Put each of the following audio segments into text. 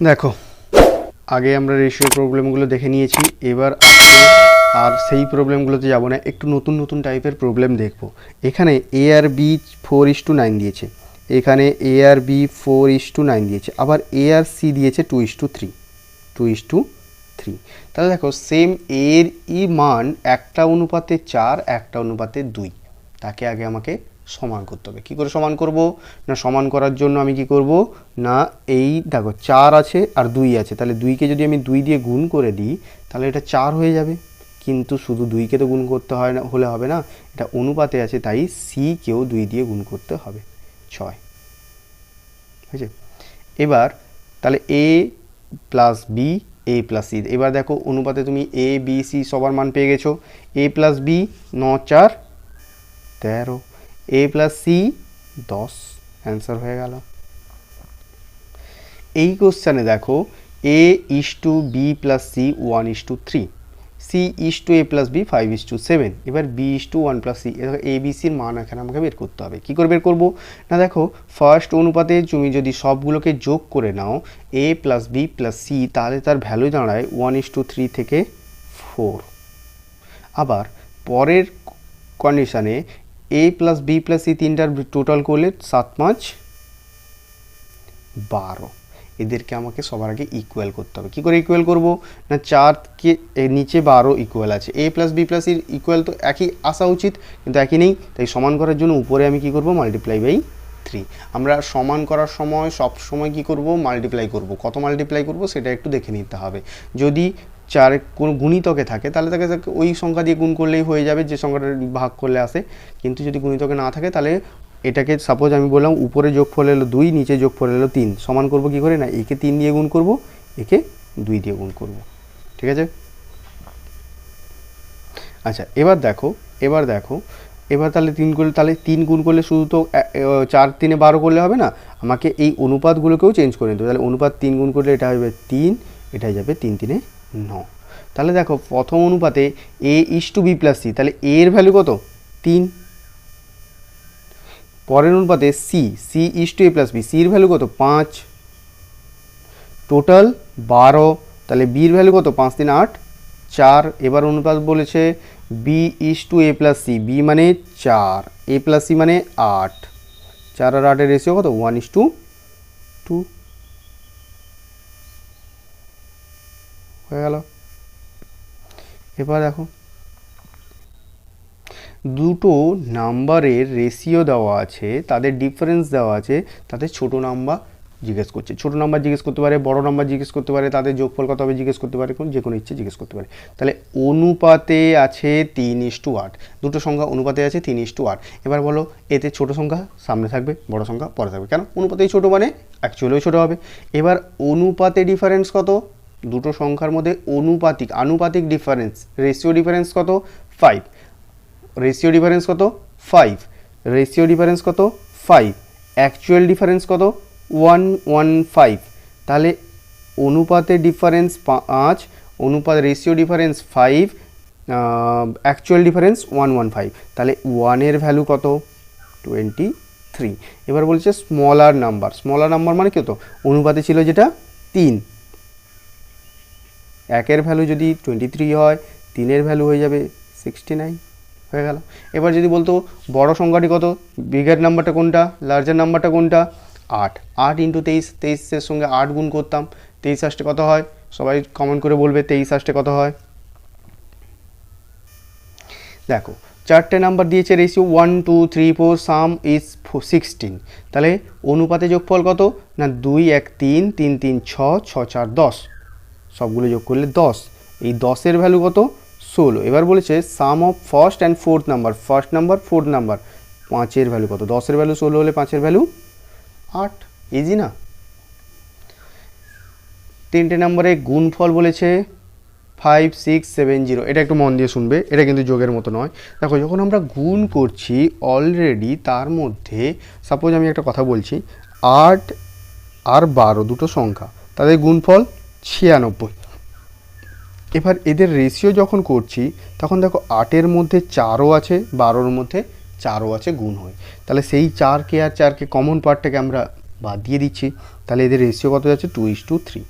দেখো, আগে আমরা রেশিও প্রবলেমগুলো দেখে নিয়েছি, এবার আর সেই প্রবলেমগুলোতে যাব না, একটু নতুন নতুন টাইপের প্রবলেম দেখব। এখানে এ আর বি 4:9 দিয়েছে, এখানে এ আর বি 4:9 দিয়েছে, আবার এ আর সি দিয়েছে 2:3, 2:3। তাহলে দেখো সেম এর মান একটা অনুপাতে 4, একটা অনুপাতে 2, তাকে আগে আমাকে সমান করতে হবে। কী করে সমান করব না, সমান করার জন্য আমি কি করব না, এই দেখো 4 আছে আর 2 আছে, তাহলে 2কে যদি আমি 2 দিয়ে গুণ করে দিই তাহলে এটা 4 হয়ে যাবে। কিন্তু শুধু 2কে তো গুণ করতে হয় না, হলে হবে না, এটা অনুপাতে আছে, তাই সিকেও 2 দিয়ে গুণ করতে হবে, 6 হয়েছে। এবার তাহলে এ প্লাস বি, এ প্লাস সি। এবার দেখো অনুপাতে তুমি এ বি সি সবার মান পেয়ে গেছো। A plus B 9 4 13, A plus C 10, answer হয়ে গেল। এই কোশ্চেনে দেখো A is to B plus C 1:3, C is to A plus B 5:7, এবার B is to 1 plus C. A B সির মান এখানে আমাকে বের করতে হবে। কী করে বের করবো না, দেখো ফার্স্ট অনুপাতে তুমি যদি সবগুলোকে যোগ করে নাও এ প্লাস বি প্লাস সি, তাহলে তার ভ্যালু দাঁড়ায় 1:3 থেকে 4। আবার পরের কন্ডিশানে এ প্লাস বি প্লাস সি তিনটার টোটাল করলে 7 5 12, এদেরকে আমাকে সবার আগে ইকুয়াল করতে হবে। কী করে ইকুয়াল করব না, 4কে নিচে 12 ইকুয়াল আছে, এ প্লাস বি প্লাস সির ইকুয়াল তো একই আসা উচিত, কিন্তু একই নেই, তাই সমান করার জন্য উপরে আমি কি করব মাল্টিপ্লাই বাই 3। আমরা সমান করার সময় সব সময় কী করব মাল্টিপ্লাই করব, কত মাল্টিপ্লাই করব সেটা একটু দেখে নিতে হবে। যদি 4 কোনো গুণিতকে থাকে তাহলে তাকে ওই সংখ্যা দিয়ে গুণ করলেই হয়ে যাবে যে সংখ্যাটা ভাগ করলে আসে, কিন্তু যদি গুণিতকে না থাকে তাহলে এটাকে সাপোজ আমি বললাম উপরে যোগফল এলো 2, নিচে যোগফল এলো 3, সমান করব কী করে না, একে 3 দিয়ে গুণ করব, একে 2 দিয়ে গুণ করব, ঠিক আছে। আচ্ছা এবার দেখো, এবার তাহলে 3 করলে, তাহলে 3 গুণ করলে শুধু তো 4 3 12 করলে হবে না, আমাকে এই অনুপাতগুলোকেও চেঞ্জ করে নিতে হবে। তাহলে অনুপাত 3 গুণ করলে এটা হবে 3, এটা যাবে 3 3 9। তাহলে দেখো প্রথম অনুপাতে A is to B plus C, তাহলে এ এর ভ্যালু কত 3। পরের অনুপাতে C, C is to A plus B, সির ভ্যালু কত 5, টোটাল 12। তাহলে বির ভ্যালু কত 5 3 8 4। এবার অনুপাত বলেছে B is to A plus C, B মানে 4, এ প্লাস সি মানে 8, 4 আর 8 এর রেশিও কত 1:2 হয়ে গেল। এবার দেখো দুটো নাম্বারের রেশিও দেওয়া আছে, তাদের ডিফারেন্স দেওয়া আছে, তাদের ছোট নাম্বার জিজ্ঞেস করছে। ছোট নাম্বার জিজ্ঞেস করতে পারে, বড় নাম্বার জিজ্ঞেস করতে পারে, তাদের যোগফল কত হবে জিজ্ঞেস করতে পারে, যে কোনো ইচ্ছে জিজ্ঞেস করতে পারে। তাহলে অনুপাতে আছে 3:8, দুটো সংখ্যা অনুপাতে আছে 3:8। এবার বলো এতে ছোট সংখ্যা সামনে থাকবে, বড় সংখ্যা পরে থাকবে, কেন অনুপাতেই ছোট মানে অ্যাকচুয়ালিও ছোট হবে। এবার অনুপাতে ডিফারেন্স কত, দুটো সংখ্যার মধ্যে আনুপাতিক ডিফারেন্স, রেশিও ডিফারেন্স কত 5, রেশিও ডিফারেন্স কত 5, রেশিও ডিফারেন্স কত 5, অ্যাকচুয়াল ডিফারেন্স কত 1:1:5। তাহলে অনুপাতে ডিফারেন্স 5, অনুপাত রেশিও ডিফারেন্স 5, অ্যাকচুয়াল ডিফারেন্স 1:1:5, তাহলে 1 এর ভ্যালু কত 23। এবার বলছে স্মলার নাম্বার মানে কত, অনুপাতে ছিল যেটা 3, 1 এর ভ্যালু যদি 23 হয় 3 এর ভ্যালু হয়ে যাবে 69 হয়ে গেল। এবার যদি বলতো বড় সংখ্যাটি কত, বিগার নাম্বারটা কোনটা, লার্জার নাম্বারটা কোনটা, 8, 8 × 23, 23-এর সঙ্গে 8 গুণ করতাম, 23 আসতে কত হয়, সবাই কমেন্ট করে বলবে 23 আসতে কত হয়। দেখো 4টে নাম্বার দিয়েছে, রেশিও 1 2 3 4, সাম ইজ 16। তাহলে অনুপাতে যোগফল কত না 2 1 3 3 3 6 6 4 10, সবগুলো যোগ করলে 10, এই 10-এর ভ্যালু কত 16। এবার বলেছে sum of first and fourth number, first number fourth number, 5-এর ভ্যালু কত, 10-এর ভ্যালু 16 হলে 5-এর ভ্যালু 8, ইজি না। 3টে নাম্বারে গুণফল বলেছে 5 6 7 0, এটা একটু মন দিয়ে শুনবে, এটা কিন্তু যোগের মতো নয়। দেখো যখন আমরা গুণ করছি অলরেডি তার মধ্যে সাপোজ আমি একটা কথা বলছি 8 আর 12 দুটো সংখ্যা, তাদের গুণফল 96। এবার এদের রেশিও যখন করছি তখন দেখো 8-এর মধ্যে 4ও আছে, 12-র মধ্যে 4ও আছে, গুণ হয়। তাহলে সেই 4কে আর 4কে কমন পার্টটাকে আমরা বাদ দিয়ে দিচ্ছি, তাহলে এদের রেশিও কত যাচ্ছে 2:3।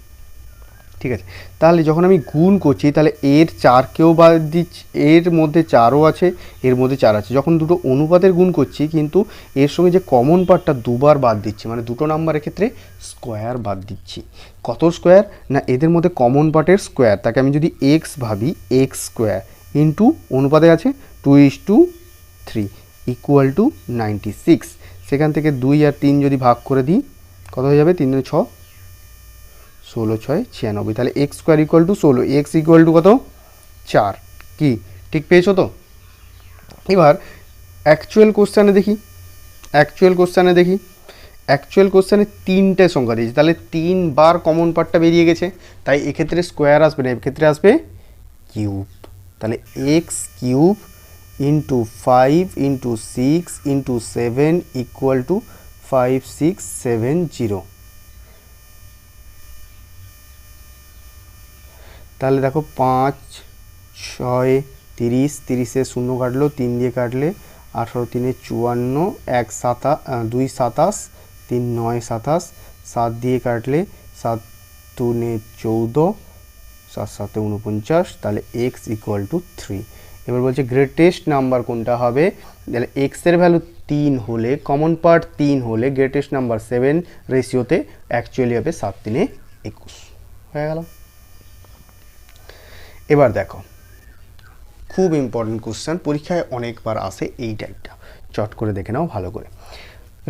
ঠিক আছে, তাহলে যখন আমি গুণ করছি তাহলে এর 4কেও বাদ দিচ্ছি, এর মধ্যে 4ও আছে, এর মধ্যে 4 আছে। যখন দুটো অনুপাতের গুণ করছি কিন্তু এর সঙ্গে যে কমন পার্টটা দুবার বাদ দিচ্ছি, মানে দুটো নাম্বারের ক্ষেত্রে স্কোয়ার বাদ দিচ্ছি। কত স্কোয়ার? না এদের মধ্যে কমন পার্টের স্কোয়ার, তাকে আমি যদি এক্স ভাবি, এক্স স্কোয়ার ইন্টু অনুপাতে আছে 2:3 ইকুয়াল টু 96। সেখান থেকে 2 আর 3 যদি ভাগ করে দিই কত হয়ে যাবে? 3 6, 16 6 96, তাহলে x square equal to 16, x equal to কত? 4। কি ঠিক পেয়েছো তো? এবার অ্যাকচুয়াল কোশ্চেনে দেখি, অ্যাকচুয়াল কোশ্চেনে 3টে সংখ্যা দিয়েছে, তাহলে 3 বার কমন পার্টটা বেরিয়ে গেছে, তাই এক্ষেত্রে স্কোয়ার আসবে না, এক্ষেত্রে আসবে কিউব। তাহলে x cube into 5 into 6 into 7 equal to 5670। তাহলে দেখো 5 6 30, 30-এ 0 কাটলো, 3 দিয়ে কাটলে 18 3 54, 1 7 2 27, 3 9 27, 7 দিয়ে কাটলে 7 2 14, 7 7 49, তাহলে এক্স ইকুয়াল টু 3। এবার বলছে গ্রেটেস্ট নাম্বার কোনটা হবে? তাহলে এক্সের ভ্যালু 3 হলে, কমন পার্ট 3 হলে গ্রেটেস্ট নাম্বার 7 রেশিওতে অ্যাকচুয়ালি হবে 7 3 21। হয়ে গেল। এবার দেখো খুব ইম্পর্টেন্ট কোশ্চেন, পরীক্ষায় অনেকবার আসে এই টাইপটা, চট করে দেখে নাও ভালো করে।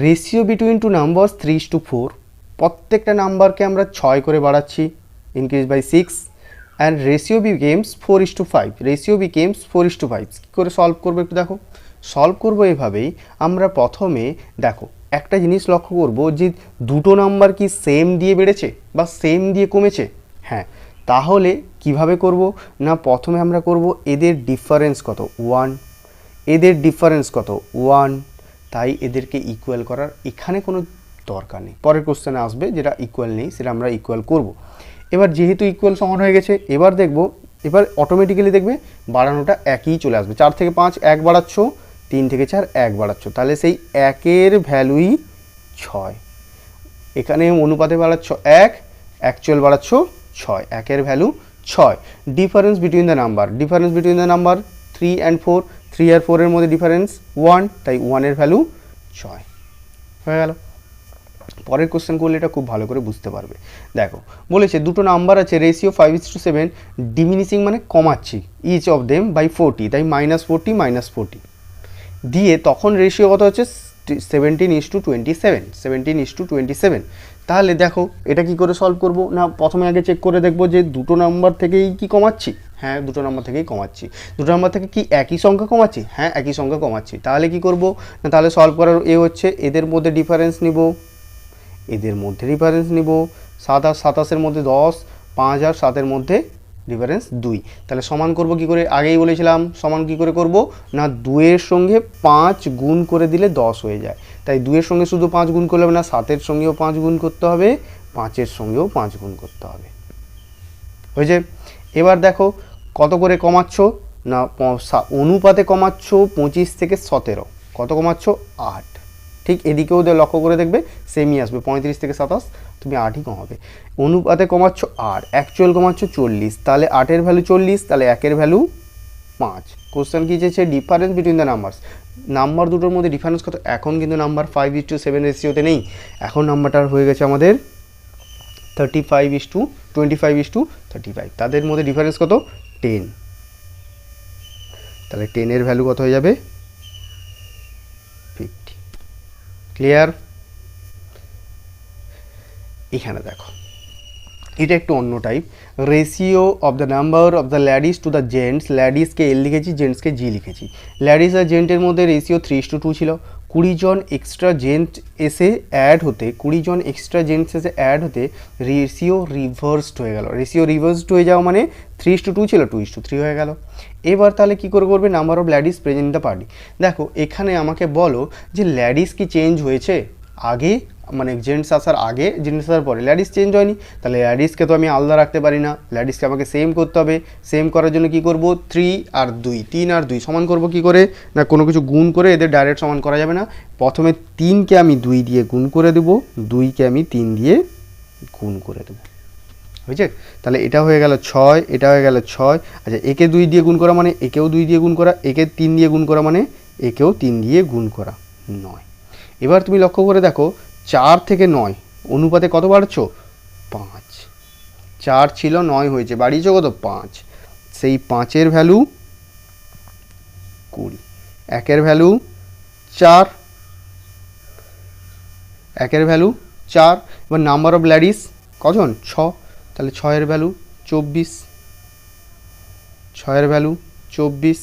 রেশিও বিটুইন টু নাম্বারস 3:4, প্রত্যেকটা নাম্বারকে আমরা 6 করে বাড়াচ্ছি, increase by 6, and ratio becomes 4:5, ratio becomes 4:5। কী করে সলভ করবো একটু দেখো। সলভ করবো এভাবেই, আমরা প্রথমে দেখো একটা জিনিস লক্ষ্য করব যে দুটো নাম্বার কি সেম দিয়ে বেড়েছে বা সেম দিয়ে কমেছে? হ্যাঁ, তাহলে কিভাবে করব না প্রথমে আমরা করব এদের ডিফারেন্স কত? 1, এদের ডিফারেন্স কত? 1, তাই এদেরকে ইকুয়াল করার এখানে কোনো দরকার নেই, পরের কোশ্চেনে আসবে যেটা ইকুয়াল নেই সেটা আমরা ইকুয়াল করব। এবার যেহেতু ইকুয়াল সমান হয়ে গেছে, এবার দেখব, এবার অটোমেটিক্যালি দেখবে বাড়ানোটা একই চলে আসবে। 4 থেকে 5 1 বাড়াচ্ছ, 3 থেকে 4 1 বাড়াচ্ছ, তাহলে সেই 1-এর ভ্যালুই 6। এখানে অনুপাতে বাড়াচ্ছ 1, অ্যাকচুয়াল বাড়াচ্ছ 6, 1-এর value 6। Difference between the number, difference between the number 3 and 4, 3 আর 4-এর মধ্যে ডিফারেন্স 1, তাই 1-এর ভ্যালু 6 হয়ে গেল। পরের কোশ্চেন করলে এটা খুব ভালো করে বুঝতে পারবে। দেখো বলেছে দুটো নাম্বার আছে রেশিও 5:7, ডিমিনিশিং মানে কমাচ্ছি, ইচ অফ দেম বাই 40, তাই -40 -40 দিয়ে তখন রেশিও কত হচ্ছে 17:27, 17:27। তাহলে দেখো এটা কি করে সলভ করব না প্রথমে আগে চেক করে দেখব যে দুটো নাম্বার থেকেই কি কমাচ্ছি? হ্যাঁ, দুটো নাম্বার থেকেই কমাচ্ছি। দুটো নাম্বার থেকে কি একই সংখ্যা কমাচ্ছি? হ্যাঁ, একই সংখ্যা কমাচ্ছি। তাহলে কি করব না, তাহলে সলভ করার হচ্ছে এদের মধ্যে ডিফারেন্স নিব, এদের মধ্যে ডিফারেন্স নিব, 7 আর 27-এর মধ্যে 10, 5 আর 7-এর মধ্যে ডিফারেন্স 2, তাহলে সমান করব কি করে? আগেই বলেছিলাম সমান কি করে করব না 2-এর সঙ্গে 5 গুণ করে দিলে 10 হয়ে যায়, তাই 2-এর সঙ্গে শুধু 5 গুণ করলে হবে না, 7-এর সঙ্গেও 5 গুণ করতে হবে, 5-এর সঙ্গেও 5 গুণ করতে হবে। হয়েছে? এবার দেখো কত করে কমাচ্ছ না অনুপাতে কমাচ্ছ 25 থেকে 17, কত কমাচ্ছ? 8। ঠিক এদিকেও লক্ষ্য করে দেখবে সেমই আসবে, 35 থেকে 27 তুমি 8ই কমাবে। অনুপাতে কমাচ্ছ 8, অ্যাকচুয়াল কমাচ্ছ 40, তাহলে 8-এর ভ্যালু 40, তাহলে 1-এর ভ্যালু 5। কোশ্চেন কী চেয়েছে? Difference between the numbers, number দুটোর মধ্যে ডিফারেন্স কত? এখন কিন্তু নাম্বার 5:7 রেশিওতে নেই, এখন নাম্বারটা হয়ে গেছে আমাদের 25:35, তাদের মধ্যে ডিফারেন্স কত? 10, তাহলে 10-এর ভ্যালু কত হয়ে যাবে? 50। ক্লিয়ার? এখানে দেখো এটা একটু অন্য type, ratio of the number of the ladies to the gents, ল্যাডিসকে এল লিখেছি, জেন্টসকে জি লিখেছি। ল্যাডিস আর জেন্টের মধ্যে রেশিও 3:2 ছিল, 20 জন এক্সট্রা জেন্ট এসে অ্যাড হতে, 20 জন এক্সট্রা জেন্টস এসে অ্যাড হতে রেশিও রিভার্সড হয়ে গেল। রেশিও রিভার্সড হয়ে যাওয়া মানে 3:2 ছিল 2:3 হয়ে গেল। এবার তাহলে কী করে করবে? Number of ladies present in the party. দেখো এখানে আমাকে বলো যে ল্যাডিস কি চেঞ্জ হয়েছে আগে মানে জেন্টস আসার আগে জেন্টস আসার পরে ল্যাডিস চেঞ্জ হয়নি, তাহলে ল্যাডিসকে তো আমি আলাদা রাখতে পারি না, ল্যাডিসকে আমাকে সেম করতে হবে। সেম করার জন্য কি করব, 3 আর 2, 3 আর 2 সমান করব কি করে না, কোনো কিছু গুণ করে এদের ডাইরেক্ট সমান করা যাবে না। প্রথমে 3কে আমি 2 দিয়ে গুণ করে দেবো, 2কে আমি 3 দিয়ে গুণ করে দেবো, হয়েছে? তাহলে এটা হয়ে গেল 6, এটা হয়ে গেল 6। আচ্ছা, একে 2 দিয়ে গুণ করা মানে একেও 2 দিয়ে গুণ করা, একে 3 দিয়ে গুণ করা মানে একেও 3 দিয়ে গুণ করা, 9। এবার তুমি লক্ষ্য করে দেখো 4 থেকে 9 অনুপাতে কত বাড়ছো, 5। 4 ছিল 9 হয়েছে, বাড়িয়েছো কত, 5। সেই 5-এর ভ্যালু 20, 1-এর ভ্যালু 4, 1-এর ভ্যালু 4। এবার নাম্বার অফ ল্যাডিস কজন, 6, তাহলে 6-এর ভ্যালু 24, 6-এর ভ্যালু 24।